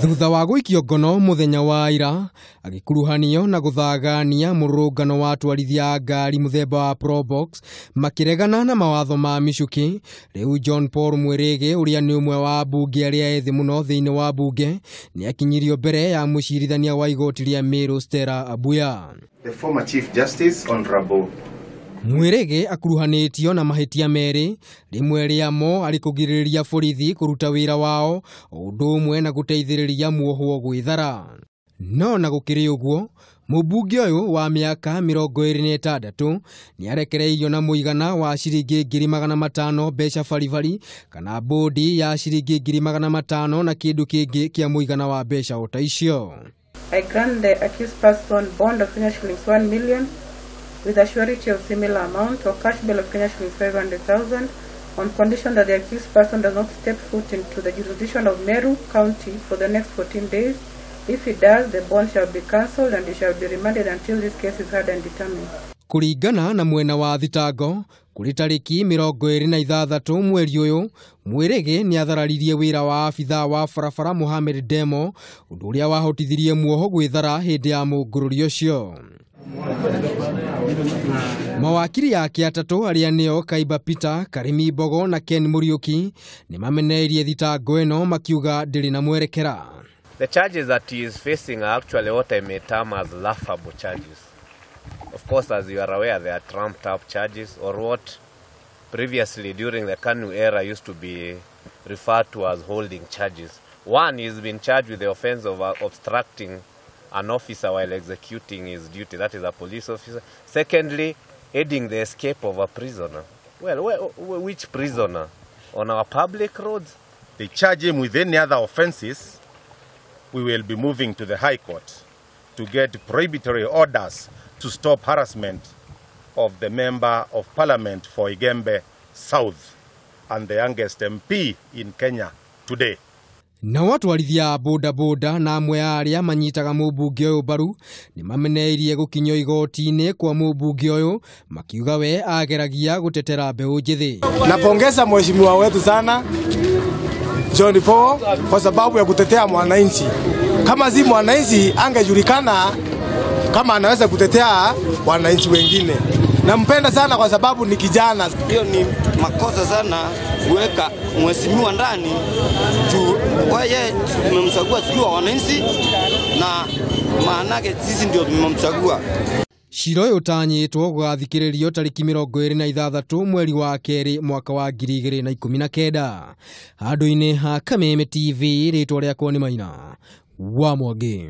Thutha wa guikio ngono muthenya wa ira agikuruhanio na guthagania murungano wa atwarithia ngari muthemba wa probox makiregana na mawatho ma micuki. Riu John Paul Mwirigi uria ni umwe wa bunge aria ethi muno thiini wa bunge ni akinyirio mbere ya mucirithania wa igoti ria Meru Stella Abuya. The former Chief Justice Honorable Mwirigi akuruhanitio na mahitia meri, rimwe riamo ari kugiriria borithi kuruta wira wao undu umwe na guteithiriria muohuo guthara. No na gukiri uguo, mumbunge uyu wa miaka 26 ni arekereirio na muigana wa ciringi ngiri magana matano mbeca baribari kana bondi ya ciringi ngiri magana matano na kindu kingi kia muigana wa mbeca ota icio. I grant the accused person bond of Kenya shillings 1 million with a surety of similar amount or cash bail of Kenya shillings 500,000 on condition that the accused person does not step foot into the jurisdiction of Meru County for the next 14 days. If he does, the bond shall be cancelled and he shall be remanded until this case is heard and determined. Kuringana na mwena wa thitango, kuri tariki 26 mweri uyu, Mwirigi ni athararirie wira wa abithaa wa barabara Mohamed Demo, undu uria wahotithirie muoho guthara hindi ya mungururi ucio. Mawakiri yake atatu aria nio Kaiba Peter, Karimi Bogo na Ken Muriuki ni mameneirie thitango eno makiuga ndiri na mwerekera. The charges that he is facing are actually what I may term as laughable charges. Of course, as you are aware, they are trumped up charges, or what previously during the KANU era used to be referred to as holding charges. One, he's been charged with the offense of obstructing an officer while executing his duty, that is a police officer. Secondly, aiding the escape of a prisoner. Well, which prisoner? On our public roads? They charge him with any other offenses. We will be moving to the High Court to get prohibitory orders to stop harassment of the Member of Parliament for Igembe South and the youngest MP in Kenya today. Na watu warithia boda na amwe aria manyitaga mumbunge uyu baru ni mameneirie gukinyo igoti-ini kwa mumbunge uyu makiuga we ageragia gutetera mbeu njithi. Napongeza mheshimiwa wetu sana John Paul kwa sababu ya kutetea mwananchi. Kama si mwananchi angejulikana kama anaweza kutetea wananchi wengine. Nampenda sana kwa sababu ni kijana. Hiyo ni makosa sana kuweka mheshimiwa ndani juu yeye tumemchagua sio wananchi na maana yake sisi ndio tumemchagua. Ciro yutanyitwo gugathikiririo tariki 26 mweri wa keri mwaka wa 2019. Handu-ini ha Kameme TV ritwa riakwa ni Maina wa Mwangi.